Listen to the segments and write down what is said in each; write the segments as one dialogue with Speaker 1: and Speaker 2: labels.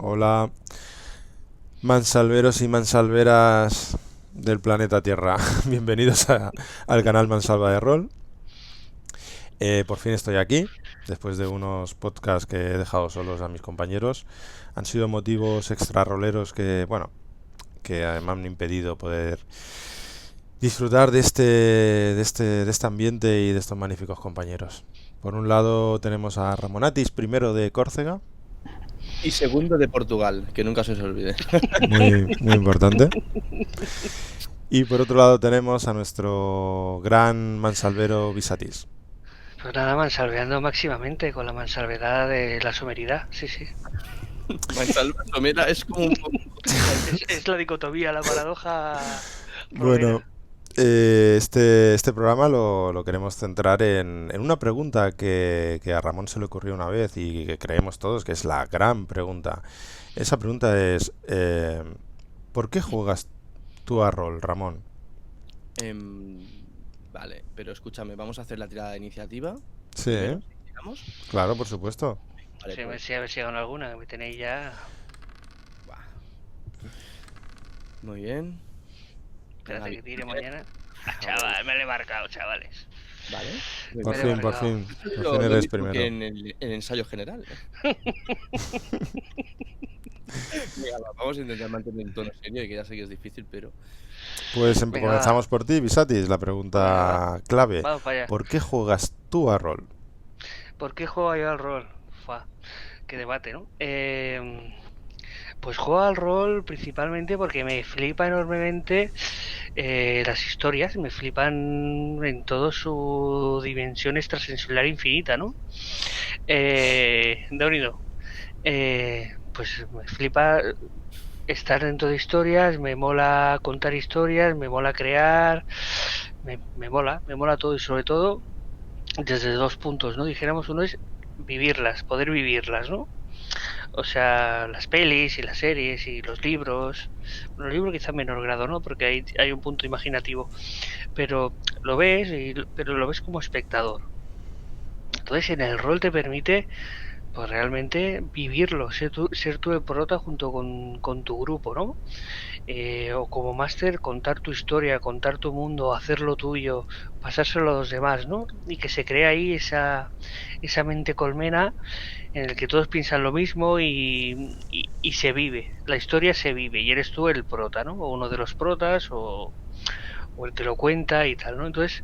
Speaker 1: Hola, mansalveros y mansalveras del planeta Tierra. Bienvenidos al canal Mansalva de Rol. Por fin estoy aquí, después de unos podcasts que he dejado solos a mis compañeros. Han sido motivos extra roleros que, bueno, que me han impedido poder disfrutar de este ambiente y de estos magníficos compañeros. Por un lado tenemos a Ramonatis, primero de Córcega,
Speaker 2: Y segundo de Portugal, que nunca se os olvide.
Speaker 1: muy importante. Y por otro lado tenemos a nuestro gran mansalvero Visatis.
Speaker 3: Pues nada, mansalveando máximamente con la mansalvedad de la someridad, sí, sí.
Speaker 2: Mansalva Somera es como un poco...
Speaker 3: Es la dicotomía, la paradoja
Speaker 1: Bueno,
Speaker 3: rolera.
Speaker 1: este programa lo queremos centrar en una pregunta que a Ramón se le ocurrió una vez y que creemos todos que es la gran pregunta. Esa pregunta es, ¿por qué juegas tú a rol, Ramón?
Speaker 2: Vale, pero escúchame, vamos a hacer la tirada de iniciativa
Speaker 1: Sí,
Speaker 2: primero, si tiramos.
Speaker 1: claro, por supuesto.
Speaker 2: Vale,
Speaker 3: Sí, a ver
Speaker 2: pues...
Speaker 3: si, a ver si hago alguna, que me tenéis ya.
Speaker 2: Buah. Muy bien. Venga,
Speaker 3: Espérate que tire
Speaker 2: Vicente.
Speaker 3: mañana. Ah, chaval, me lo he marcado, chavales.
Speaker 2: Vale. Muy
Speaker 1: Por
Speaker 3: Me lo
Speaker 2: bien.
Speaker 3: he
Speaker 1: fin, por
Speaker 3: marcado.
Speaker 1: fin, por fin
Speaker 2: Lo
Speaker 1: eres
Speaker 2: mismo que
Speaker 1: primero.
Speaker 2: en el ensayo general. Venga, vamos a intentar mantener un tono serio, y que ya sé que es difícil, pero...
Speaker 1: Pues
Speaker 3: Venga,
Speaker 1: comenzamos
Speaker 3: va.
Speaker 1: por ti, Visatis. La
Speaker 3: Pues venga, va.
Speaker 1: pregunta clave.
Speaker 3: Vamos para allá.
Speaker 1: ¿Por qué juegas tú a rol?
Speaker 3: ¿Por qué juego yo al rol? Fua, qué debate, ¿no? Pues juego al rol principalmente porque me flipa enormemente las historias, me flipan en toda su dimensión extrasensorial infinita, ¿no? De unido. Pues me flipa estar dentro de historias, me mola contar historias, me mola crear, me mola todo y sobre todo desde dos puntos, ¿no? Dijéramos, uno es vivirlas, poder vivirlas, ¿no? O sea, las pelis y las series y los libros. Bueno, el libro quizá en menor grado, ¿no? Porque hay un punto imaginativo. Pero lo ves, pero lo ves como espectador. Entonces en el rol te permite pues realmente vivirlo, ser tú el prota junto con tu grupo, ¿no? O como máster contar tu historia, contar tu mundo, hacerlo tuyo, pasárselo a los demás, ¿no? Y que se crea ahí esa mente colmena en el que todos piensan lo mismo y se vive, la historia se vive y eres tú el prota, ¿no? O uno de los protas o el que lo cuenta y tal, ¿no? Entonces,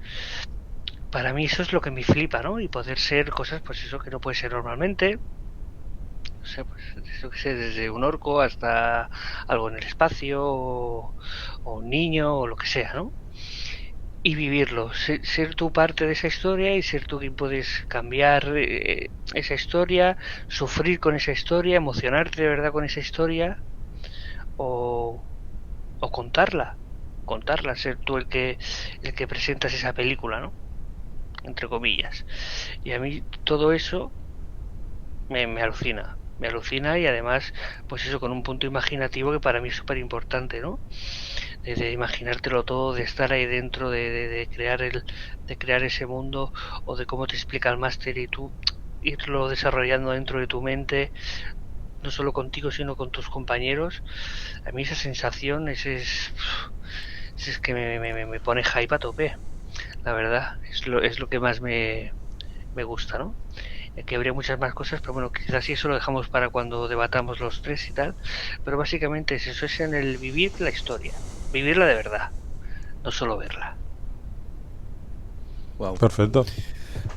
Speaker 3: para mí eso es lo que me flipa, ¿no? Y poder ser cosas, pues eso que no puede ser normalmente, no sé, pues eso que sé, desde un orco hasta algo en el espacio o un niño o lo que sea, ¿no? Y vivirlo, ser tú parte de esa historia y ser tú quien puedes cambiar esa historia, sufrir con esa historia, emocionarte de verdad con esa historia o, o contarla, ser tú el que presentas esa película, ¿no? Entre comillas. Y a mí todo eso me alucina y además, pues eso con un punto imaginativo que para mí es súper importante, ¿no? De imaginártelo todo, de estar ahí dentro, de crear ese mundo o de cómo te explica el máster y tú irlo desarrollando dentro de tu mente, no solo contigo sino con tus compañeros. A mí esa sensación es que me pone hype a tope, la verdad, es lo que más me gusta, ¿no? Que habría muchas más cosas, pero bueno, quizás sí eso lo dejamos para cuando debatamos los tres y tal. Pero básicamente es eso, es en el vivir la historia, vivirla de verdad, no solo verla.
Speaker 2: Wow.
Speaker 1: Perfecto.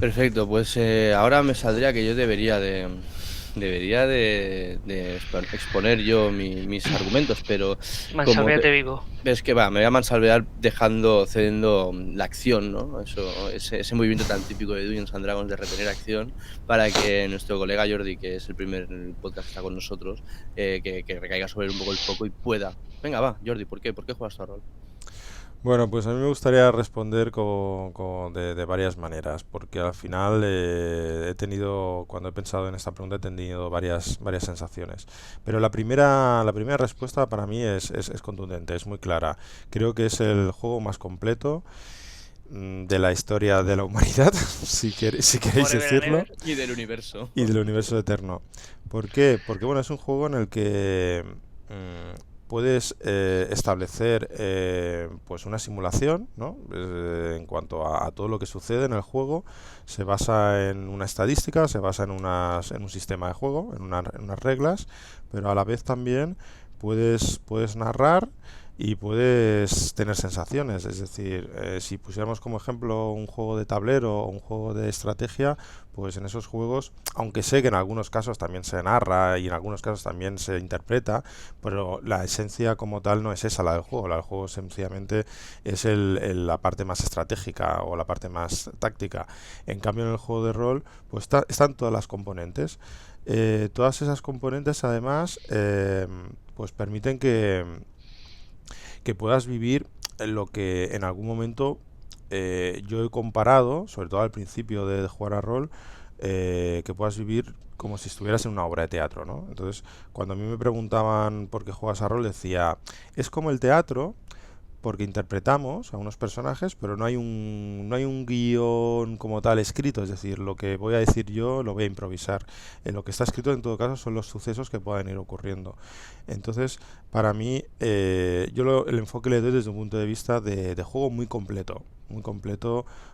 Speaker 2: Perfecto, pues ahora me saldría que yo debería de exponer yo mis argumentos, pero como
Speaker 3: Mansalvéate vivo.
Speaker 2: ves que va, me voy a mansalvear cediendo la acción, ¿no? Eso, ese movimiento tan típico de Dungeons and Dragons de retener acción, para que nuestro colega Jordi, que es el primer podcast que está con nosotros, que recaiga sobre él un poco el foco y pueda. Venga, va, Jordi, ¿por qué? ¿Por qué juegas tu rol?
Speaker 1: Bueno, pues a mí me gustaría responder de varias maneras, porque al final cuando he pensado en esta pregunta, he tenido varias sensaciones. Pero la primera respuesta para mí es contundente, es muy clara. Creo que es el juego más completo de la historia de la humanidad, si queréis
Speaker 3: Forever and
Speaker 1: decirlo,
Speaker 3: Ever.
Speaker 2: Y del universo.
Speaker 1: y del universo eterno. ¿Por qué? Porque bueno, es un juego en el que puedes establecer pues una simulación, ¿no? En cuanto a todo lo que sucede en el juego, se basa en una estadística, se basa en un sistema de juego, en unas reglas, pero a la vez también puedes narrar y puedes tener sensaciones. Es decir, si pusiéramos como ejemplo un juego de tablero o un juego de estrategia, pues en esos juegos, aunque sé que en algunos casos también se narra y en algunos casos también se interpreta, pero la esencia como tal no es esa la del juego. La del juego sencillamente es la parte más estratégica o la parte más táctica. En cambio, en el juego de rol, pues están todas las componentes. Todas esas componentes además pues permiten que puedas vivir lo que en algún momento yo he comparado, sobre todo al principio de jugar a rol, que puedas vivir como si estuvieras en una obra de teatro, ¿no? Entonces, cuando a mí me preguntaban por qué juegas a rol, decía, es como el teatro, porque interpretamos a unos personajes, pero no hay un guión como tal escrito, es decir, lo que voy a decir yo lo voy a improvisar. Lo que está escrito en todo caso son los sucesos que puedan ir ocurriendo. Entonces, para mí, el enfoque le doy desde un punto de vista de juego muy completo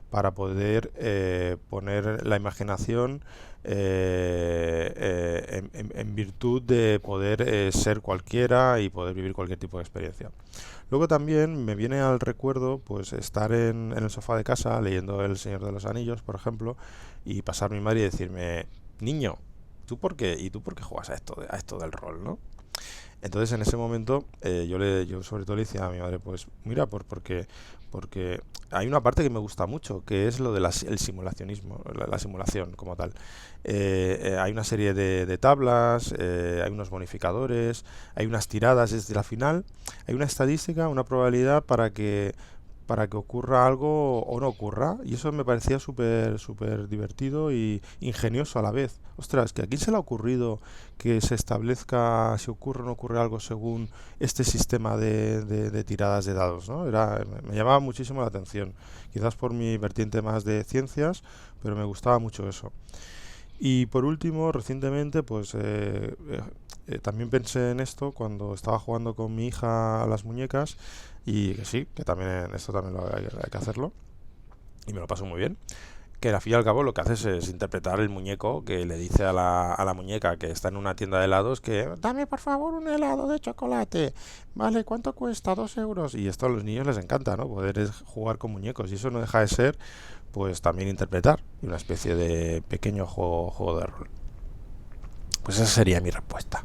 Speaker 1: para poder poner la imaginación en virtud de poder ser cualquiera y poder vivir cualquier tipo de experiencia. Luego también me viene al recuerdo pues estar en el sofá de casa leyendo El Señor de los Anillos, por ejemplo, y pasar mi madre y decirme, niño, ¿tú por qué? ¿Y tú por qué juegas a esto del rol, ¿no? Entonces en ese momento yo sobre todo le decía a mi madre, pues mira, porque hay una parte que me gusta mucho, que es lo del simulacionismo, la simulación como tal. Hay una serie de tablas, hay unos bonificadores, hay unas tiradas, es decir, al final hay una estadística, una probabilidad para que ocurra algo o no ocurra, y eso me parecía súper súper divertido y ingenioso a la vez. Ostras, que a quién se le ha ocurrido que se establezca si ocurre o no ocurre algo según este sistema de tiradas de dados, ¿no? Me llamaba muchísimo la atención, quizás por mi vertiente más de ciencias, pero me gustaba mucho eso. Y por último, recientemente, pues también pensé en esto cuando estaba jugando con mi hija a las muñecas y que sí, que también esto también hay que hacerlo y me lo paso muy bien. Que al fin y al cabo lo que haces es interpretar el muñeco que le dice a la muñeca que está en una tienda de helados que dame por favor un helado de chocolate. Vale, ¿cuánto cuesta? 2 euros. Y esto a los niños les encanta, ¿no? Poder jugar con muñecos y eso no deja de ser pues también interpretar y una especie de pequeño juego de rol. Pues esa sería mi respuesta.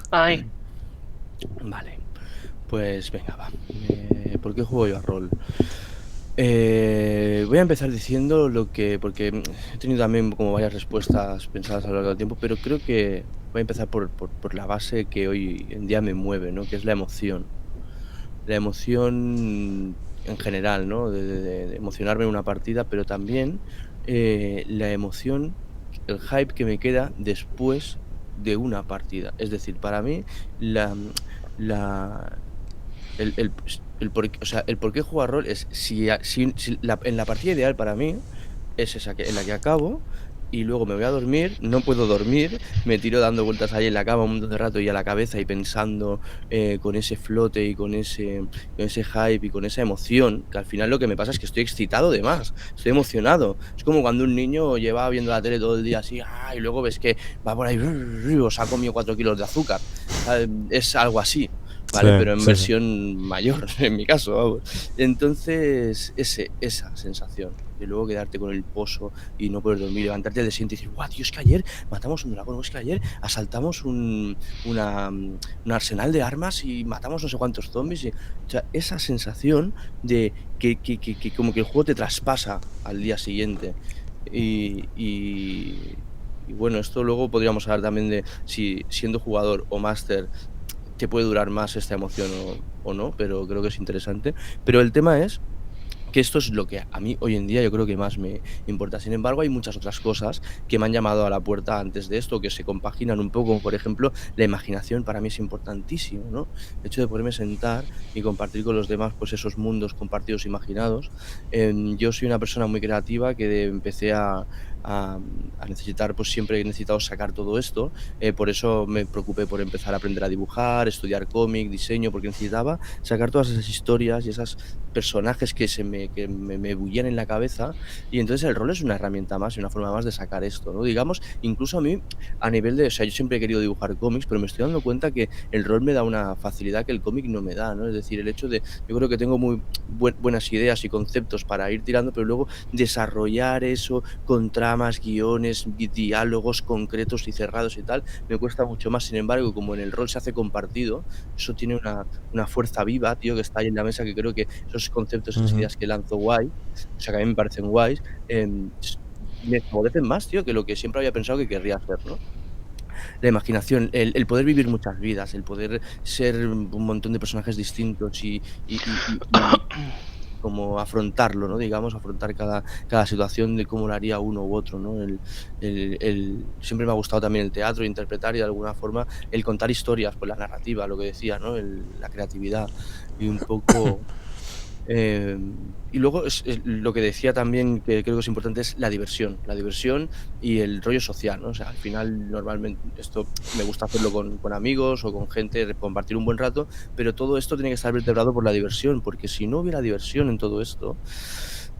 Speaker 3: Ay,
Speaker 2: Vale, pues venga, va. ¿Por qué juego yo a rol? Voy a empezar diciendo porque he tenido también como varias respuestas pensadas a lo largo del tiempo, pero creo que voy a empezar por la base que hoy en día me mueve, ¿no? Que es la emoción. La emoción en general, ¿no? De emocionarme en una partida, pero también la emoción, el hype que me queda después de una partida. Es decir, para mí, la, la, el por qué jugar rol es en la partida ideal para mí es esa en la que acabo y luego me voy a dormir, no puedo dormir, me tiro dando vueltas ahí en la cama un montón de rato y a la cabeza y pensando con ese flote y con ese hype y con esa emoción, que al final lo que me pasa es que estoy excitado de más, estoy emocionado. Es como cuando un niño lleva viendo la tele todo el día así, y luego ves que va por ahí, o se ha comido 4 kilos de azúcar. Es algo así. ¿Vale?
Speaker 1: Sí,
Speaker 2: Pero en
Speaker 1: sí, sí.
Speaker 2: versión mayor, en mi caso, vamos. Entonces, esa sensación de luego quedarte con el pozo y no poder dormir, levantarte al día siguiente y decir, guau, tío, es que ayer matamos un dragón, es que ayer asaltamos un arsenal de armas y matamos no sé cuántos zombies. O sea, esa sensación de que como que el juego te traspasa al día siguiente. Y bueno, esto luego podríamos hablar también de si siendo jugador o máster te puede durar más esta emoción o no, pero creo que es interesante. Pero el tema es que esto es lo que a mí hoy en día yo creo que más me importa. Sin embargo, hay muchas otras cosas que me han llamado a la puerta antes de esto, que se compaginan un poco, como por ejemplo, la imaginación para mí es importantísimo, ¿no? El hecho de poderme sentar y compartir con los demás, pues esos mundos compartidos imaginados. Yo soy una persona muy creativa que empecé a necesitar, pues siempre he necesitado sacar todo esto. Por eso me preocupé por empezar a aprender a dibujar, estudiar cómic, diseño, porque necesitaba sacar todas esas historias y esos personajes que me bullían en la cabeza. Y entonces el rol es una herramienta más y una forma más de sacar esto, ¿no? Digamos, incluso a mí, a nivel de, o sea, yo siempre he querido dibujar cómics, pero me estoy dando cuenta que el rol me da una facilidad que el cómic no me da, ¿no? Es decir, el hecho de, yo creo que tengo muy buenas ideas y conceptos para ir tirando, pero luego desarrollar eso con tramas, guiones, diálogos concretos y cerrados y tal, me cuesta mucho más. Sin embargo, como en el rol se hace compartido, eso tiene una fuerza viva, tío, que está ahí en la mesa, que creo que esos conceptos, esas
Speaker 1: Ujú.
Speaker 2: ideas que lanzo guay, o sea, que a mí me parecen guays, me favorecen más, tío, que lo que siempre había pensado que querría hacer, ¿no? La imaginación, el poder vivir muchas vidas, el poder ser un montón de personajes distintos y como afrontarlo, ¿no? Digamos, afrontar cada situación de cómo lo haría uno u otro, ¿no? Siempre me ha gustado también el teatro, interpretar y de alguna forma el contar historias, pues la narrativa, lo que decía, ¿no? La creatividad y un poco y luego lo que decía también, que creo que es importante, es la diversión y el rollo social, ¿no? O sea, al final, normalmente, esto me gusta hacerlo con amigos o con gente, compartir un buen rato, pero todo esto tiene que estar vertebrado por la diversión, porque si no hubiera diversión en todo esto,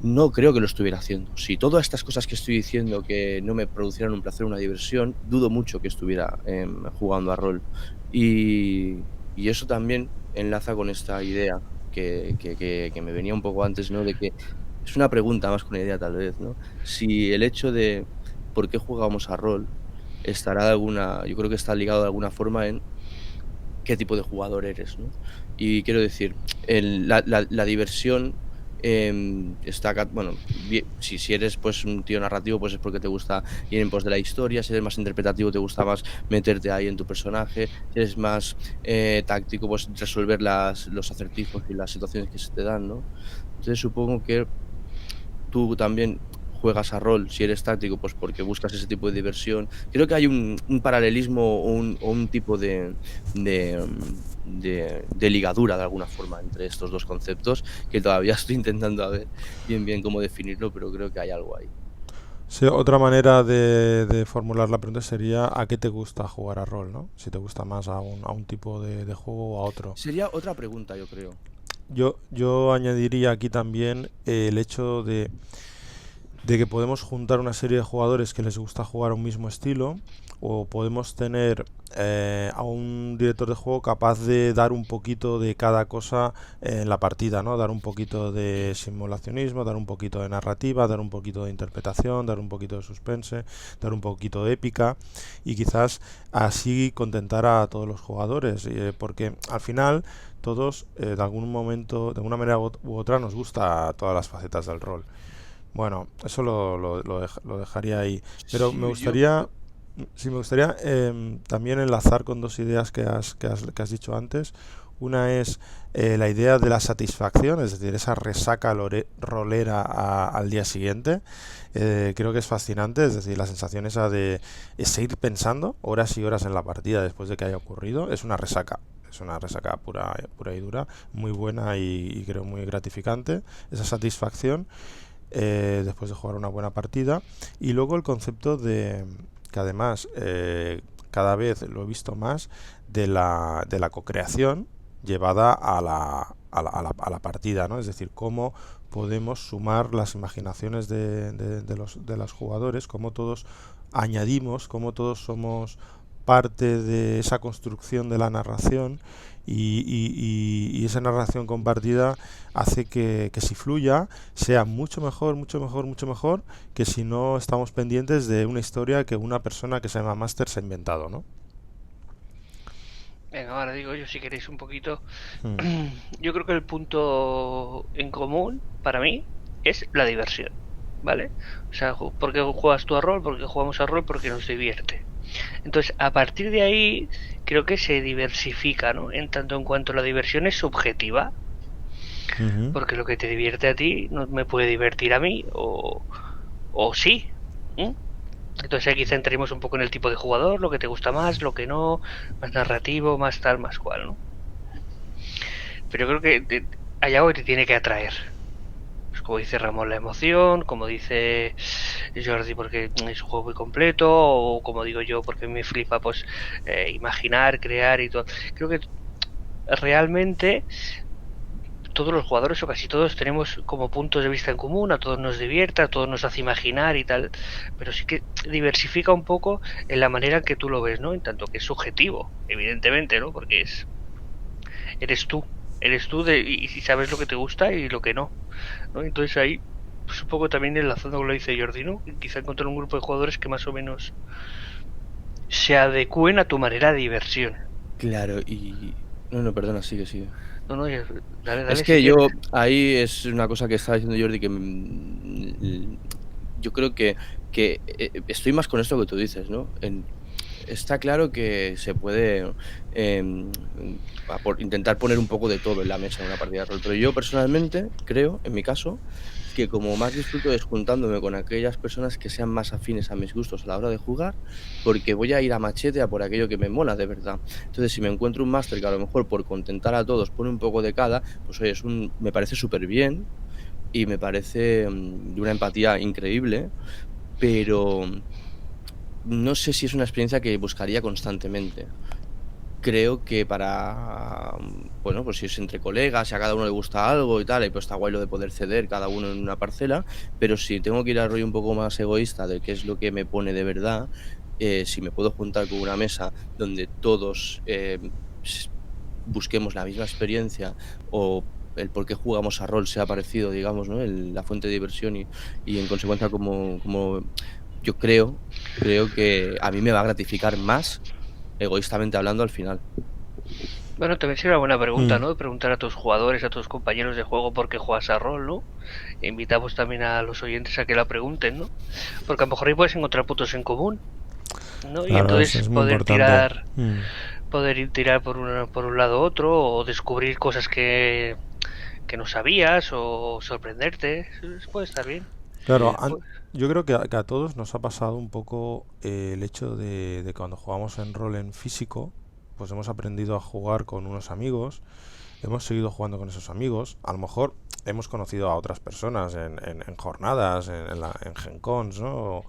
Speaker 2: no creo que lo estuviera haciendo. Si todas estas cosas que estoy diciendo que no me producieran un placer, una diversión, dudo mucho que estuviera jugando a rol. Y eso también enlaza con esta idea que me venía un poco antes, ¿no? De que es una pregunta más que una idea tal vez, ¿no? Si el hecho de por qué jugábamos a rol estará de alguna, yo creo que está ligado de alguna forma en qué tipo de jugador eres, ¿no? Y quiero decir, la diversión está acá, bueno, si eres pues un tío narrativo, pues es porque te gusta ir en pos de la historia. Si eres más interpretativo, te gusta más meterte ahí en tu personaje. Si eres más táctico, pues resolver los acertijos y las situaciones que se te dan, ¿no? Entonces supongo que tú también juegas a rol, si eres táctico, pues porque buscas ese tipo de diversión. Creo que hay un paralelismo o un tipo de ligadura de alguna forma entre estos dos conceptos, que todavía estoy intentando a ver bien cómo definirlo, pero creo que hay algo ahí.
Speaker 1: Sí, otra manera de formular la pregunta sería ¿a qué te gusta jugar a rol, ¿no? Si te gusta más a un tipo de juego o a otro.
Speaker 2: Sería otra pregunta, yo creo.
Speaker 1: Yo añadiría aquí también el hecho de que podemos juntar una serie de jugadores que les gusta jugar a un mismo estilo, o podemos tener a un director de juego capaz de dar un poquito de cada cosa en la partida, ¿no? Dar un poquito de simulacionismo, dar un poquito de narrativa, dar un poquito de interpretación, dar un poquito de suspense, dar un poquito de épica, y quizás así contentar a todos los jugadores, porque al final todos de algún momento, de una manera u otra, nos gusta todas las facetas del rol. Bueno, eso lo dejaría ahí. Pero me
Speaker 2: Sí,
Speaker 1: gustaría, sí, me gustaría también enlazar con dos ideas que has dicho antes. Una es la idea de la satisfacción, es decir, esa resaca rolera al día siguiente. Creo que es fascinante, es decir, la sensación esa de seguir pensando horas y horas en la partida después de que haya ocurrido, es una resaca. Es una resaca pura y dura, muy buena y creo muy gratificante. Esa satisfacción después de jugar una buena partida. Y luego el concepto de que además cada vez lo he visto más de la co-creación llevada a la partida, ¿no? Es decir, cómo podemos sumar las imaginaciones de los jugadores, cómo todos añadimos, cómo todos somos parte de esa construcción de la narración, y esa narración compartida hace que si fluya sea mucho mejor, mucho mejor, mucho mejor que si no estamos pendientes de una historia que una persona que se llama Master se ha inventado, ¿no?
Speaker 3: Venga, ahora digo yo si queréis un poquito.
Speaker 1: Mm.
Speaker 3: Yo creo que el punto en común para mí es la diversión, ¿vale? O sea, ¿por qué juegas tú a rol? ¿Por qué jugamos a rol? Porque nos divierte. Entonces, a partir de ahí, creo que se diversifica, ¿no? En tanto en cuanto la diversión es subjetiva.
Speaker 1: Ujú.
Speaker 3: Porque lo que te divierte a ti no me puede divertir a mí, o sí. ¿Mm? Entonces aquí centremos un poco en el tipo de jugador, lo que te gusta más, lo que no, más narrativo, más tal, más cual, ¿no? Pero yo creo que hay algo que te tiene que atraer. Pues como dice Ramón, la emoción, como dice Jordi, porque es un juego muy completo, o como digo yo, porque me flipa pues imaginar, crear y todo. Creo que realmente todos los jugadores o casi todos tenemos como puntos de vista en común, a todos nos divierte, a todos nos hace imaginar y tal, pero sí que diversifica un poco en la manera en que tú lo ves, ¿no? En tanto que es subjetivo, evidentemente, ¿no? Porque eres tú, y sabes lo que te gusta y lo que no, ¿no? Entonces ahí pues un poco también enlazando con lo que dice Jordi, ¿no? Quizá encontrar un grupo de jugadores que más o menos se adecúen a tu manera de diversión.
Speaker 2: Claro, y... No, no, perdona, sigue.
Speaker 3: No, no, dale,
Speaker 2: Es
Speaker 3: dale si
Speaker 2: que yo,
Speaker 3: quieres.
Speaker 2: ahí es una cosa que estaba diciendo Jordi, que yo creo que estoy más con esto que tú dices, ¿no? Está claro que se puede em, intentar poner un poco de todo en la mesa en una partida de rol, pero yo personalmente creo, en mi caso, que como más disfruto es juntándome con aquellas personas que sean más afines a mis gustos a la hora de jugar, porque voy a ir a machete a por aquello que me mola de verdad. Entonces, si me encuentro un máster que a lo mejor por contentar a todos pone un poco de cada, pues oye, me parece súper bien y me parece de una empatía increíble, pero no sé si es una experiencia que buscaría constantemente. Creo que bueno, pues si es entre colegas, si a cada uno le gusta algo y tal, y pues está guay lo de poder ceder cada uno en una parcela, pero si tengo que ir al rollo un poco más egoísta de qué es lo que me pone de verdad, si me puedo juntar con una mesa donde todos s- busquemos la misma experiencia o el por qué jugamos a rol sea parecido, digamos, ¿no? La fuente de diversión y en consecuencia como yo creo que a mí me va a gratificar más egoístamente hablando al final.
Speaker 3: Bueno, también sería una buena pregunta,
Speaker 1: Mm.
Speaker 3: ¿no? Preguntar a tus jugadores, a tus compañeros de juego por qué juegas a rol, ¿no? E invitamos también a los oyentes a que la pregunten, ¿no? Porque a lo mejor ahí puedes encontrar puntos en común, ¿no? Y
Speaker 1: Claro,
Speaker 3: entonces
Speaker 1: es muy importante. Mm.
Speaker 3: poder ir tirar por un lado u otro, o descubrir cosas que no sabías, o sorprenderte. Eso puede estar bien.
Speaker 1: Claro,
Speaker 3: Pues,
Speaker 1: yo creo que a todos nos ha pasado un poco el hecho de cuando jugamos en rol en físico, pues hemos aprendido a jugar con unos amigos, hemos seguido jugando con esos amigos, a lo mejor hemos conocido a otras personas en jornadas, en Gen Cons, ¿no?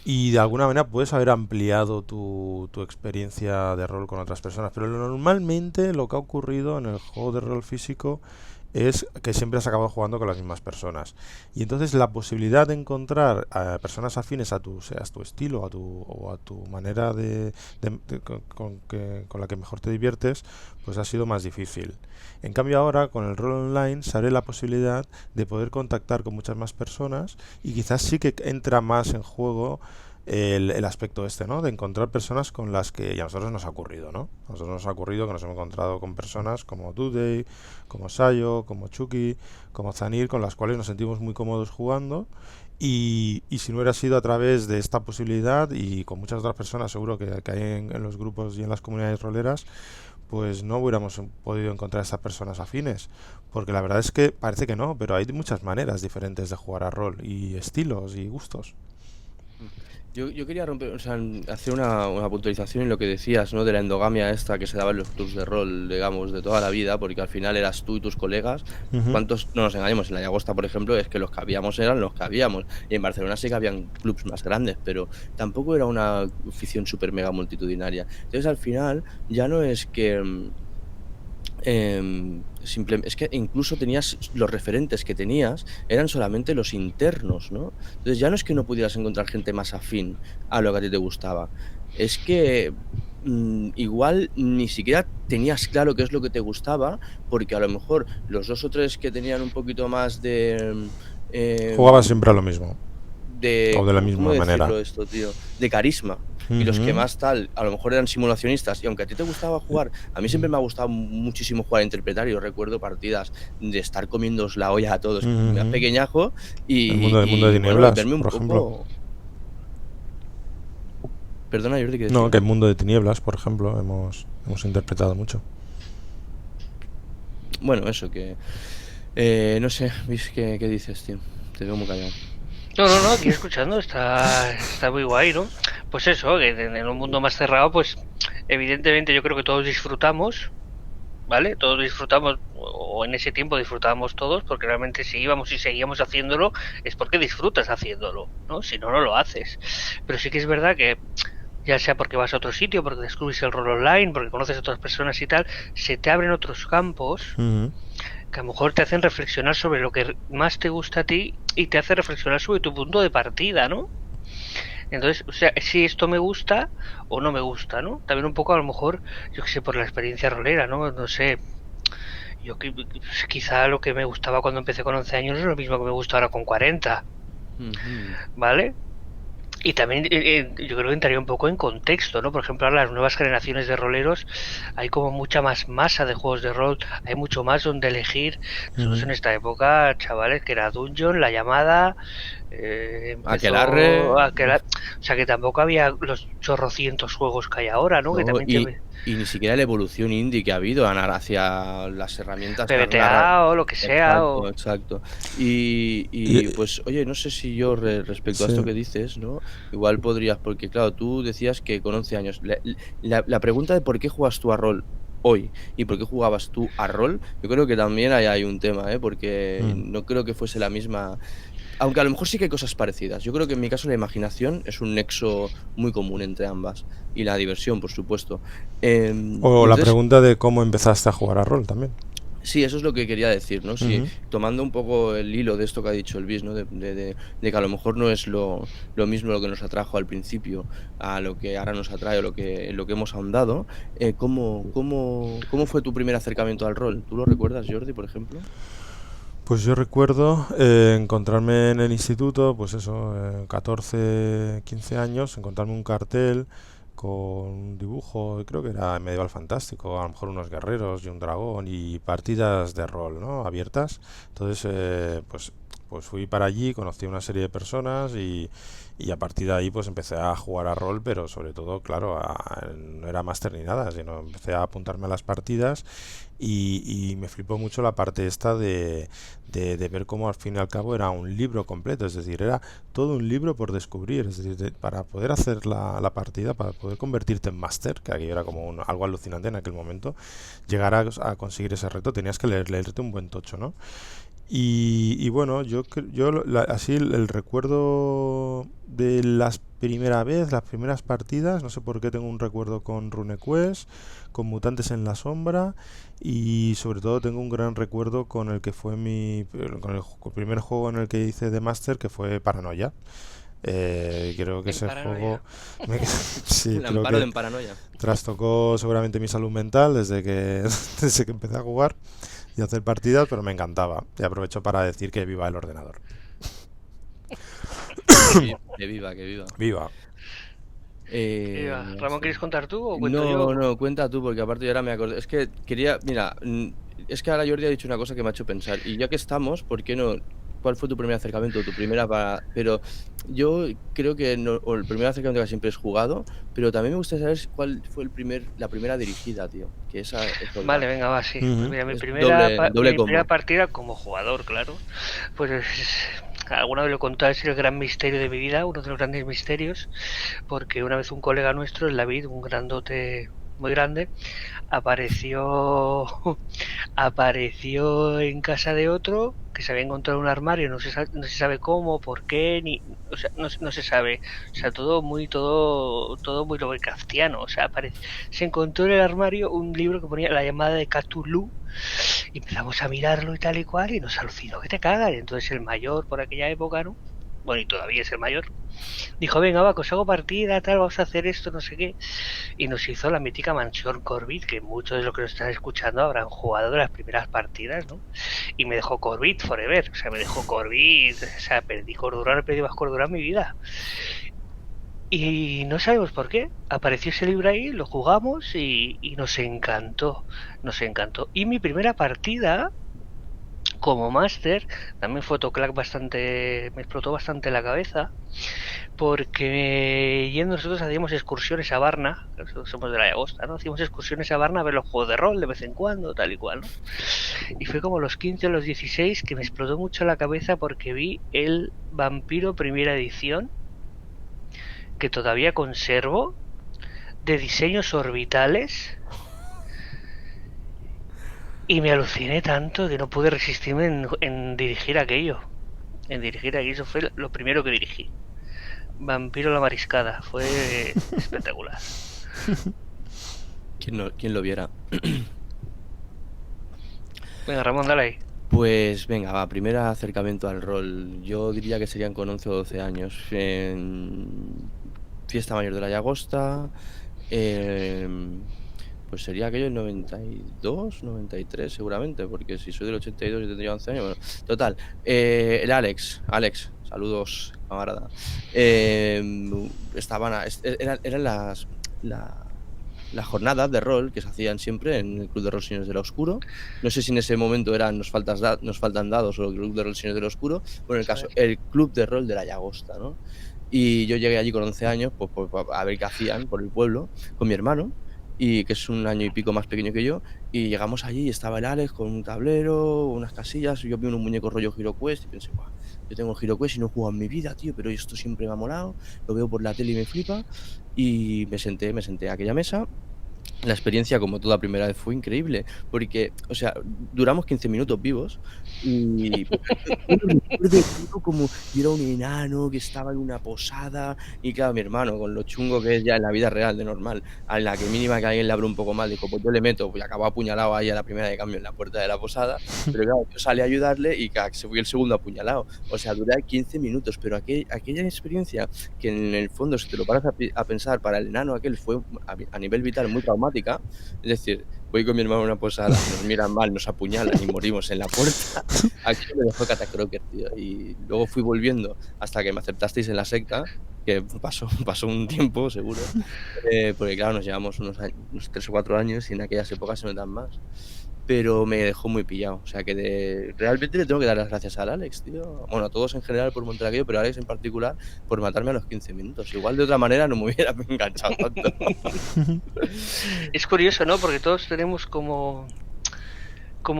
Speaker 1: Y de alguna manera puedes haber ampliado tu experiencia de rol con otras personas, pero normalmente lo que ha ocurrido en el juego de rol físico es que siempre has acabado jugando con las mismas personas. Y entonces la posibilidad de encontrar a personas afines a seas tu estilo o a tu manera con la que mejor te diviertes, pues ha sido más difícil. En cambio ahora con el rol online se abre la posibilidad de poder contactar con muchas más personas y quizás sí que entra más en juego el aspecto este, ¿no? De encontrar personas con las que ya a nosotros nos ha ocurrido, ¿no? A nosotros nos ha ocurrido que nos hemos encontrado con personas como Dudey, como Sayo, como Chucky, como Zanir, con las cuales nos sentimos muy cómodos jugando. Y si no hubiera sido a través de esta posibilidad y con muchas otras personas seguro que hay en los grupos y en las comunidades roleras, pues no hubiéramos podido encontrar estas personas afines. Porque la verdad es que parece que no, pero hay muchas maneras diferentes de jugar a rol y estilos y gustos.
Speaker 2: Yo quería romper, o sea, hacer una puntualización en lo que decías, ¿no? De la endogamia esta que se daba en los clubs de rol, digamos, de toda la vida, porque al final eras tú y tus colegas.
Speaker 1: Ujú.
Speaker 2: ¿Cuántos, no nos engañemos, en la Llagosta, por ejemplo, es que los que habíamos eran los que habíamos. Y en Barcelona sí que habían clubs más grandes, pero tampoco era una afición súper mega multitudinaria. Entonces, al final, ya no es que es que incluso tenías los referentes que tenías eran solamente los internos, ¿no? Entonces ya no es que no pudieras encontrar gente más afín a lo que a ti te gustaba, es que igual ni siquiera tenías claro qué es lo que te gustaba, porque a lo mejor los 2 o 3 que tenían un poquito más
Speaker 1: Jugaba
Speaker 2: em,
Speaker 1: siempre a lo mismo, o de la
Speaker 2: ¿cómo
Speaker 1: misma manera.
Speaker 2: decirlo esto, tío? De carisma. Y los que
Speaker 1: Ujú,
Speaker 2: más tal, a lo mejor eran simulacionistas, y aunque a ti te gustaba jugar, a mí siempre me ha gustado muchísimo jugar a interpretar, y yo recuerdo partidas de estar comiéndoos la olla a todos, más
Speaker 1: ujú.
Speaker 2: pequeñajo,
Speaker 1: El mundo de
Speaker 2: bueno, y
Speaker 1: tinieblas,
Speaker 2: verme un
Speaker 1: por ejemplo.
Speaker 2: poco... Perdona, Jordi, ¿qué
Speaker 1: No, que el
Speaker 2: decías?
Speaker 1: mundo de tinieblas, por ejemplo, hemos interpretado mucho.
Speaker 2: Bueno, eso, que No sé, ¿ves qué dices, tío? Te veo muy callado.
Speaker 3: No, aquí escuchando está muy guay, ¿no? Pues eso, que en un mundo más cerrado, pues evidentemente yo creo que todos disfrutamos, ¿vale? Todos disfrutamos, o en ese tiempo disfrutábamos todos, porque realmente si íbamos y seguíamos haciéndolo, es porque disfrutas haciéndolo, ¿no? Si no, no lo haces. Pero sí que es verdad que, ya sea porque vas a otro sitio, porque descubrís el rol online, porque conoces a otras personas y tal, se te abren otros campos
Speaker 1: Ujú.
Speaker 3: que a lo mejor te hacen reflexionar sobre lo que más te gusta a ti y te hace reflexionar sobre tu punto de partida, ¿no? Entonces, o sea, si esto me gusta o no me gusta, ¿no? También un poco a lo mejor, yo que sé, por la experiencia rolera, ¿no? No sé, yo quizá lo que me gustaba cuando empecé con 11 años es lo mismo que me gusta ahora con 40,
Speaker 2: Ujú.
Speaker 3: ¿vale? Y también yo creo que entraría un poco en contexto, ¿no? Por ejemplo, ahora las nuevas generaciones de roleros hay como mucha más masa de juegos de rol, hay mucho más donde elegir. Nosotros
Speaker 1: Ujú.
Speaker 3: en esta época, chavales, que era Dungeon, La Llamada,
Speaker 2: Aquelarre,
Speaker 3: empezó a quedar... O sea que tampoco había los chorrocientos juegos que hay ahora, ¿no? Que
Speaker 2: ¿no?
Speaker 3: también
Speaker 2: Y ni siquiera la evolución indie que ha habido hacia las herramientas
Speaker 3: PBTA o lo que sea,
Speaker 2: Exacto,
Speaker 3: o...
Speaker 2: exacto.
Speaker 1: Y,
Speaker 2: Y pues, oye, no sé si yo respecto a esto
Speaker 1: sí.
Speaker 2: que dices, ¿no? Igual podrías, porque claro, tú decías que con 11 años. La pregunta de por qué juegas tú a rol hoy y por qué jugabas tú a rol, yo creo que también hay un tema, ¿eh? Porque
Speaker 1: Mm.
Speaker 2: no creo que fuese la misma. Aunque a lo mejor sí que hay cosas parecidas. Yo creo que en mi caso la imaginación es un nexo muy común entre ambas. Y la diversión, por supuesto. Y
Speaker 1: O la
Speaker 2: entonces,
Speaker 1: pregunta de cómo empezaste a jugar a rol también.
Speaker 2: sí, eso es lo que quería decir, ¿no? Si
Speaker 1: Ujú.
Speaker 2: tomando un poco el hilo de esto que ha dicho el Bis, ¿no? De que a lo mejor no es lo mismo lo que nos atrajo al principio a lo que ahora nos atrae o lo que hemos ahondado. ¿Cómo fue tu primer acercamiento al rol? ¿Tú lo recuerdas, Jordi, por ejemplo?
Speaker 1: Pues yo recuerdo encontrarme en el instituto, pues eso, 14, 15 años, encontrarme un cartel con un dibujo, creo que era medieval fantástico, a lo mejor unos guerreros y un dragón y partidas de rol, ¿no? Abiertas. Entonces, pues fui para allí, conocí a una serie de personas y a partir de ahí pues empecé a jugar a rol, pero sobre todo, claro, no era máster ni nada, sino empecé a apuntarme a las partidas y me flipó mucho la parte esta de ver cómo al fin y al cabo era un libro completo, es decir, era todo un libro por descubrir, es decir, para poder hacer la partida, para poder convertirte en máster, que aquello era como algo alucinante en aquel momento, llegar a conseguir ese reto tenías que leerte un buen tocho, ¿no? Y bueno, así el recuerdo de las primeras partidas, no sé por qué tengo un recuerdo con RuneQuest, con Mutantes en la Sombra y sobre todo tengo un gran recuerdo con el que fue con el primer juego en el que hice de Master, que fue Paranoia. Creo que
Speaker 3: En
Speaker 1: ese juego
Speaker 3: paranoia.
Speaker 1: sí,
Speaker 2: El
Speaker 1: creo
Speaker 2: amparo
Speaker 1: que
Speaker 2: de paranoia.
Speaker 1: trastocó seguramente mi salud mental desde que empecé a jugar y hacer partidas, pero me encantaba. Y aprovecho para decir que viva el ordenador.
Speaker 2: Que viva, que viva.
Speaker 1: Viva.
Speaker 2: No
Speaker 3: Ramón,
Speaker 2: sé.
Speaker 3: ¿quieres contar tú o cuento
Speaker 2: No,
Speaker 3: yo?
Speaker 2: no, cuenta tú, porque aparte yo ahora me acordé. Es que quería, mira, es que ahora Jordi ha dicho una cosa que me ha hecho pensar. Y ya que estamos, ¿por qué no? ¿Cuál fue tu primer acercamiento? Tu primera para. Pero yo creo que o el primer acercamiento que siempre es jugado, pero también me gustaría saber cuál fue la primera dirigida, tío. Que esa es
Speaker 3: Vale,
Speaker 2: verdad.
Speaker 3: venga, va, sí. Pues
Speaker 1: Ujú.
Speaker 3: mira,
Speaker 2: Es doble
Speaker 3: mi primera
Speaker 2: combo.
Speaker 3: partida como jugador, claro, pues alguna vez lo he contado, es el gran misterio de mi vida, uno de los grandes misterios, porque una vez un colega nuestro, el David, un grandote muy grande, apareció apareció en casa de otro que se había encontrado un armario, no se sabe cómo, por qué, ni, o sea, no se sabe, o sea, todo muy Lovecraftiano, o sea, se encontró en el armario un libro que ponía La llamada de Cthulhu y empezamos a mirarlo y tal y cual y nos alucinó que te cagas, entonces el mayor por aquella época, ¿no? Bueno, y todavía es el mayor. Dijo, venga, va, que os hago partida, tal, vamos a hacer esto, no sé qué. Y nos hizo la mítica mansión Corvid, que muchos de los que nos están escuchando habrán jugado de las primeras partidas, ¿no? Y me dejó Corvid forever, o sea, me dejó Corvid, o sea, perdí cordura, no perdí más cordura en mi vida. Y no sabemos por qué, apareció ese libro ahí, lo jugamos y nos encantó, nos encantó. Y mi primera partida, como máster, también fue otro crack bastante, me explotó bastante la cabeza, porque yendo nosotros hacíamos excursiones a Varna, nosotros somos de la Llagosta, ¿no? Hacíamos excursiones a Varna a ver los juegos de rol de vez en cuando, tal y cual, ¿no? Y fue como los 15 o los 16 que me explotó mucho la cabeza porque vi el Vampiro primera edición, que todavía conservo, de diseños orbitales, y me aluciné tanto que no pude resistirme en dirigir aquello. En dirigir aquello, eso fue lo primero que dirigí. Vampiro la Mariscada, fue espectacular.
Speaker 2: ¿Quién lo viera?
Speaker 3: Venga, Ramón, dale ahí.
Speaker 2: Pues venga, va, primer acercamiento al rol. Yo diría que serían con 11 o 12 años. En Fiesta Mayor de la Llagosta. Pues sería aquello en 92, 93 seguramente, porque si soy del 82 y tendría 11 años. Bueno, total. El Alex, saludos, camarada. Eran las jornadas de rol que se hacían siempre en el Club de Rol Señores del Oscuro. No sé si en ese momento eran Nos faltan dados o el Club de Rol Señores del Oscuro. Bueno, en el caso, el Club de Rol de la Llagosta, ¿no? Y yo llegué allí con 11 años pues a ver qué hacían por el pueblo con mi hermano, y que es un año y pico más pequeño que yo, y llegamos allí y estaba el Alex con un tablero, unas casillas, y yo vi unos muñecos rollo HeroQuest y pensé, guau, yo tengo HeroQuest y no he jugado en mi vida, tío, pero esto siempre me ha molado, lo veo por la tele y me flipa, y me senté a aquella mesa. La experiencia, como toda primera vez, fue increíble, porque, o sea, duramos 15 minutos vivos y yo recuerdo como yo era un enano que estaba en una posada y claro, mi hermano, con lo chungo que es ya en la vida real de normal, a la que mínima que alguien le abre un poco mal, dijo, pues yo le meto, pues acabó apuñalado ahí a la primera de cambio en la puerta de la posada, pero claro, yo salí a ayudarle y se fue el segundo apuñalado, o sea, duré 15 minutos, pero aquella experiencia que en el fondo, si te lo paras a pensar, para el enano aquel fue a nivel vital muy traumática. Es decir, voy con mi hermano a una posada, nos miran mal, nos apuñalan y morimos en la puerta. Aquí me dejó catacroker, tío. Y luego fui volviendo hasta que me aceptasteis en la secta, que pasó un tiempo, seguro. Porque claro, nos llevamos unos 3 o 4 años y en aquellas épocas se notan más. Pero me dejó muy pillado. O sea que realmente le tengo que dar las gracias al Alex, tío. Bueno, a todos en general por montar aquello, pero a Alex en particular por matarme a los 15 minutos. Igual de otra manera no me hubiera enganchado tanto.
Speaker 3: Es curioso, ¿no? Porque todos tenemos como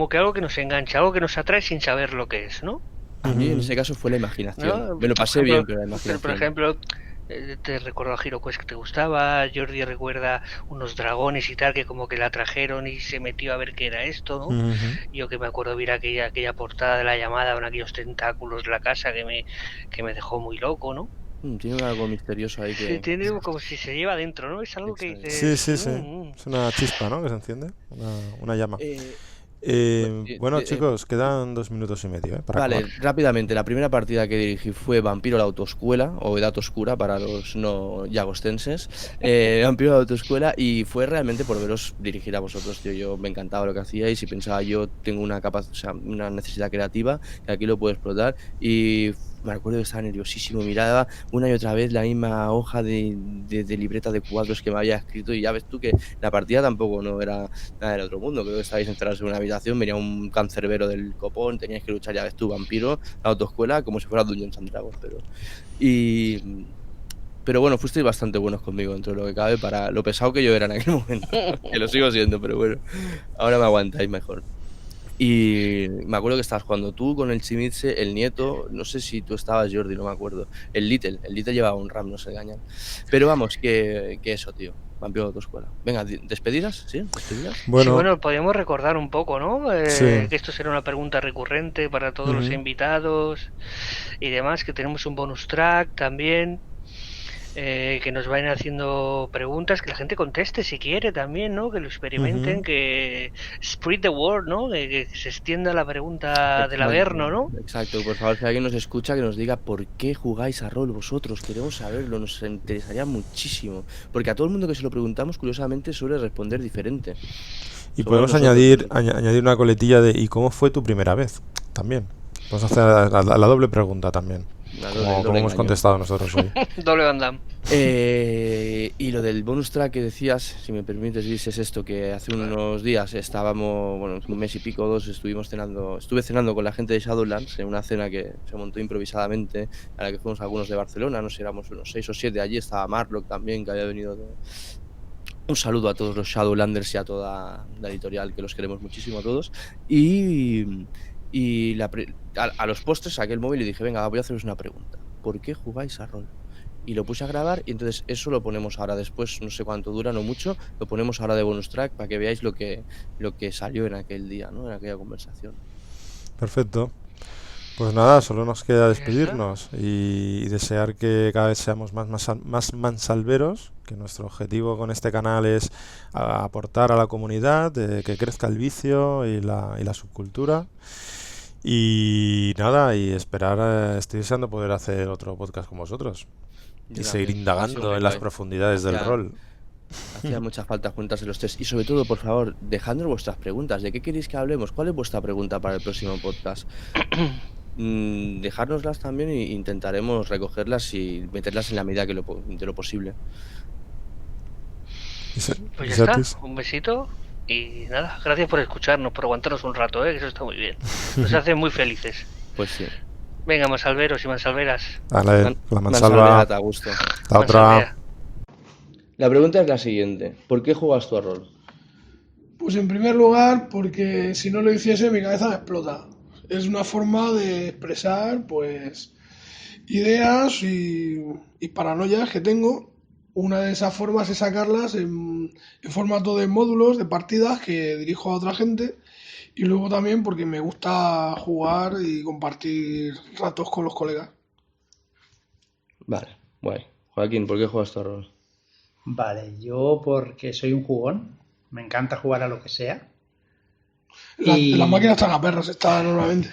Speaker 3: que algo que nos engancha, algo que nos atrae sin saber lo que es, ¿no?
Speaker 2: A mí en ese caso fue la imaginación.
Speaker 3: ¿No?
Speaker 2: Me lo pasé bien, pero la imaginación.
Speaker 3: Por ejemplo, te recuerdo a HeroQuest que te gustaba, Jordi recuerda unos dragones y tal, que como que la trajeron y se metió a ver qué era esto, ¿no? Yo que me acuerdo ver aquella portada de la llamada con aquellos tentáculos de la casa que me dejó muy loco, ¿no?
Speaker 2: Tiene algo misterioso ahí que...
Speaker 3: Sí, tiene como si se lleva dentro, ¿no? Es algo que
Speaker 1: dices... Sí. Es una chispa, ¿no? Que se enciende, una llama. Bueno, chicos, quedan 2 minutos y medio para
Speaker 2: vale,
Speaker 1: acabar.
Speaker 2: Rápidamente, la primera partida que dirigí fue Vampiro la Autoescuela, o Edad Oscura para los no llagostenses. Vampiro la Autoescuela, y fue realmente por veros dirigir a vosotros, tío. Yo me encantaba lo que hacíais y pensaba, yo tengo una necesidad creativa que aquí lo puedo explotar, y me acuerdo que estaba nerviosísimo, miraba una y otra vez la misma hoja de libreta de cuadros que me había escrito, y ya ves tú que la partida tampoco no era nada del otro mundo. Creo que estabais encerrados en una habitación, venía un cancerbero del copón, teníais que luchar, ya ves tú, Vampiro, la Autoescuela, como si fuera Dungeons and Dragons, pero bueno, fuisteis bastante buenos conmigo dentro de lo que cabe para lo pesado que yo era en aquel momento, que lo sigo siendo, pero bueno, ahora me aguantáis mejor. Y me acuerdo que estabas jugando tú con el Chimitze, el nieto, no sé si tú estabas, Jordi, no me acuerdo. El Little llevaba un RAM, no se engañan. Pero vamos, que eso, tío. Vampiro de Autoescuela. Venga, ¿despedidas? ¿Sí? ¿Despedidas?
Speaker 3: Bueno, podríamos recordar un poco, ¿no?
Speaker 1: Sí.
Speaker 3: Que esto será una pregunta recurrente para todos los invitados y demás, que tenemos un bonus track también. Que nos vayan haciendo preguntas, que la gente conteste si quiere también, ¿no? Que lo experimenten, que spread the word, ¿no? Que se extienda la pregunta del Averno, ¿no?
Speaker 2: Exacto, por favor, si alguien nos escucha, que nos diga por qué jugáis a rol vosotros, queremos saberlo, nos interesaría muchísimo, porque a todo el mundo que se lo preguntamos, curiosamente, suele responder diferente.
Speaker 1: Y podemos añadir una coletilla de ¿y cómo fue tu primera vez? También. Vamos a hacer la doble pregunta también. Como hemos contestado nosotros hoy.
Speaker 3: Doble Van Damme.
Speaker 2: Y lo del bonus track que decías, si me permites, Luis, es esto, que hace unos días estábamos, bueno, un mes y pico, 2, estuve cenando con la gente de Shadowlands en una cena que se montó improvisadamente, a la que fuimos algunos de Barcelona, no sé, éramos unos 6 o 7, allí estaba Marlock también, que había venido de... Un saludo a todos los Shadowlanders y a toda la editorial, que los queremos muchísimo a todos. Y a los postres saqué el móvil y dije, venga, voy a haceros una pregunta. ¿Por qué jugáis a rol? Y lo puse a grabar y entonces eso lo ponemos ahora después, no sé cuánto dura, no mucho, lo ponemos ahora de bonus track para que veáis lo que salió en aquel día, ¿no? En aquella conversación.
Speaker 1: Perfecto. Pues nada, solo nos queda
Speaker 3: Ya está.
Speaker 1: despedirnos y desear que cada vez seamos más mansalveros, que nuestro objetivo con este canal es aportar a la comunidad, que crezca el vicio y la subcultura. Y nada, y esperar, estoy deseando poder hacer otro podcast con vosotros y
Speaker 2: Yo
Speaker 1: seguir
Speaker 2: también,
Speaker 1: indagando
Speaker 2: eso,
Speaker 1: en las
Speaker 2: guay.
Speaker 1: profundidades del
Speaker 2: Hacía-
Speaker 1: rol.
Speaker 2: Hacía mucha falta juntarse los tres. Y sobre todo, por favor, dejadnos vuestras preguntas. ¿De qué queréis que hablemos? ¿Cuál es vuestra pregunta para el próximo podcast? Dejárnoslas también e intentaremos recogerlas y meterlas en la medida de lo posible.
Speaker 3: Pues ya está,
Speaker 1: Isatis.
Speaker 3: un besito y nada, gracias por escucharnos, por aguantarnos un rato, que eso está muy bien. Nos hace muy felices.
Speaker 2: Pues sí.
Speaker 3: Venga, mansalveros y mansalveras.
Speaker 1: Dale, la mansalva,
Speaker 2: Mansalvedad a gusto.
Speaker 1: la otra.
Speaker 3: Mansalvea.
Speaker 2: La pregunta es la siguiente. ¿Por qué juegas tú a rol?
Speaker 4: Pues en primer lugar, porque si no lo hiciese mi cabeza me explota. Es una forma de expresar, pues, ideas y paranoias que tengo. Una de esas formas es sacarlas en formato de módulos, de partidas que dirijo a otra gente. Y luego también porque me gusta jugar y compartir ratos con los colegas.
Speaker 2: Vale, guay. Joaquín, ¿por qué juegas tú a rol?
Speaker 5: Vale, yo porque soy un jugón, me encanta jugar a lo que sea.
Speaker 4: Las máquinas tragaperras están normalmente.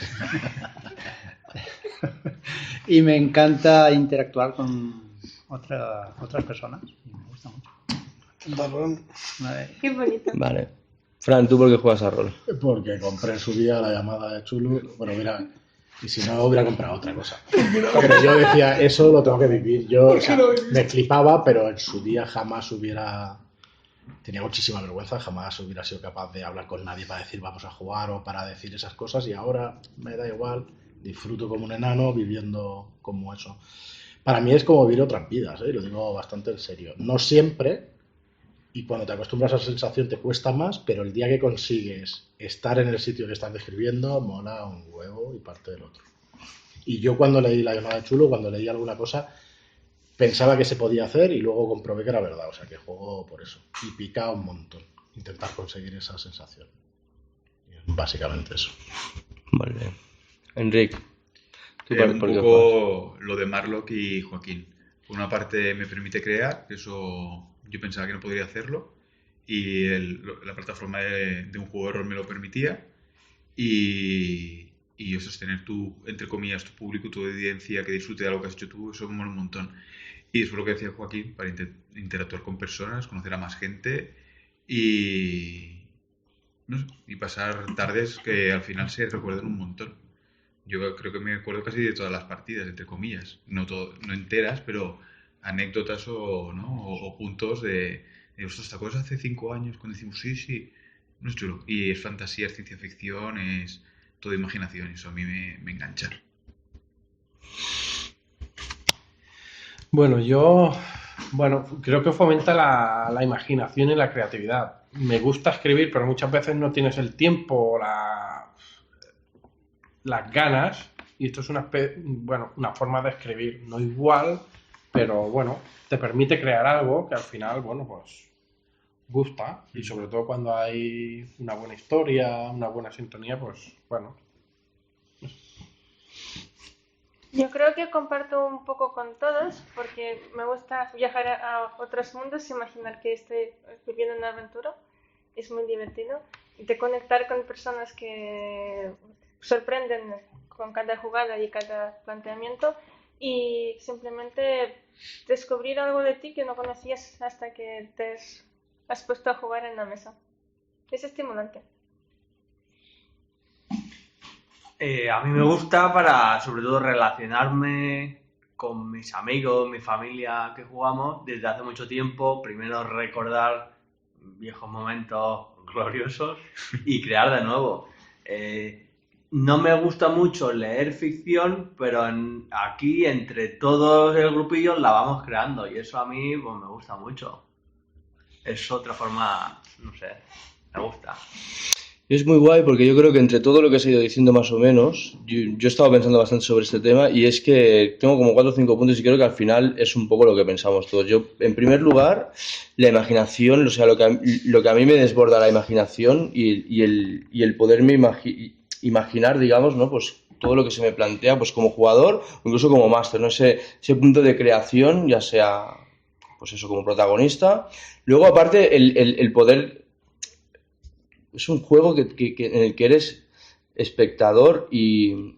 Speaker 5: Y me encanta interactuar con otras personas. Y me gusta mucho. Vale.
Speaker 6: Qué bonito.
Speaker 2: Vale. Fran, ¿tú por qué juegas a rol?
Speaker 7: Porque compré en su día la llamada de Chulu. Bueno, mira, y si no, hubiera comprado otra cosa. Pero yo decía, eso lo tengo que vivir. Yo, o sea, me flipaba, pero en su día jamás hubiera... Tenía muchísima vergüenza, jamás hubiera sido capaz de hablar con nadie para decir vamos a jugar o para decir esas cosas. Y ahora me da igual, disfruto como un enano viviendo como eso. Para mí es como vivir otras vidas, ¿eh? Lo digo bastante en serio. No siempre... Y cuando te acostumbras a esa sensación te cuesta más, pero el día que consigues estar en el sitio que estás describiendo, mola un huevo y parte del otro. Y yo cuando leí la llamada de Chulo, cuando leí alguna cosa, pensaba que se podía hacer y luego comprobé que era verdad. O sea que juego por eso. Y pica un montón intentar conseguir esa sensación. Y es básicamente eso.
Speaker 2: Muy bien. Enrique, ¿tú
Speaker 8: Un
Speaker 2: por qué juegas?
Speaker 8: poco lo de Marlock y Joaquín. Por una parte me permite crear, que eso yo pensaba que no podría hacerlo, y la plataforma de un juego de rol me lo permitía, y eso es tener tu, entre comillas, tu público, tu audiencia que disfrute de algo que has hecho tú, eso me mola un montón. Y después lo que decía Joaquín, para interactuar con personas, conocer a más gente y, no sé, y pasar tardes que al final se recuerdan un montón. Yo creo que me acuerdo casi de todas las partidas, entre comillas. No enteras, pero anécdotas o puntos de ostras, ¿te acuerdas hace 5 años cuando decimos sí? No es chulo. Y es fantasía, es ciencia ficción, es todo imaginación. Eso a mí me engancha.
Speaker 9: Bueno, creo que fomenta la imaginación y la creatividad. Me gusta escribir, pero muchas veces no tienes el tiempo o las ganas, y esto es una forma de escribir no igual, pero bueno, te permite crear algo que al final, pues gusta, y sobre todo cuando hay una buena historia, una buena sintonía, pues bueno.
Speaker 6: Yo creo que comparto un poco con todos porque me gusta viajar a otros mundos, imaginar que estoy viviendo una aventura, es muy divertido, y de conectar con personas que sorprenden con cada jugada y cada planteamiento, y simplemente descubrir algo de ti que no conocías hasta que te has puesto a jugar en la mesa. Es estimulante.
Speaker 10: A mí me gusta para, sobre todo, relacionarme con mis amigos, mi familia que jugamos desde hace mucho tiempo. Primero recordar viejos momentos gloriosos y crear de nuevo. No me gusta mucho leer ficción, pero aquí entre todos el grupillo la vamos creando y eso a mí pues, me gusta mucho. Es otra forma, no sé, me gusta.
Speaker 2: Es muy guay porque yo creo que entre todo lo que se ha ido diciendo más o menos, yo he estado pensando bastante sobre este tema y es que tengo como 4 o 5 puntos y creo que al final es un poco lo que pensamos todos. Yo, en primer lugar, la imaginación, o sea, lo que a mí me desborda la imaginación y el poderme imaginar, digamos, ¿no? Pues todo lo que se me plantea, pues como jugador o incluso como máster, ¿no? Ese punto de creación, ya sea, pues eso, como protagonista. Luego, aparte, el poder... Es un juego en el que eres espectador y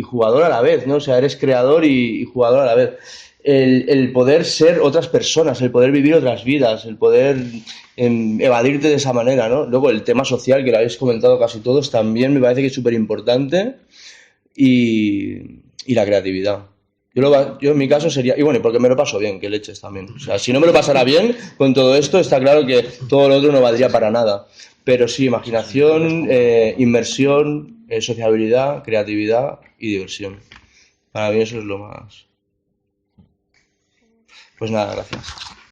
Speaker 2: jugador a la vez, ¿no? O sea, eres creador y jugador a la vez. El poder ser otras personas, el poder vivir otras vidas, el poder evadirte de esa manera, ¿no? Luego el tema social, que lo habéis comentado casi todos, también me parece que es súper importante y la creatividad. Yo en mi caso sería, y bueno, porque me lo paso bien, que leches también. O sea, si no me lo pasara bien con todo esto, está claro que todo lo otro no valdría para nada. Pero sí, imaginación, inmersión, sociabilidad, creatividad y diversión. Para mí eso es lo más... Pues nada, gracias.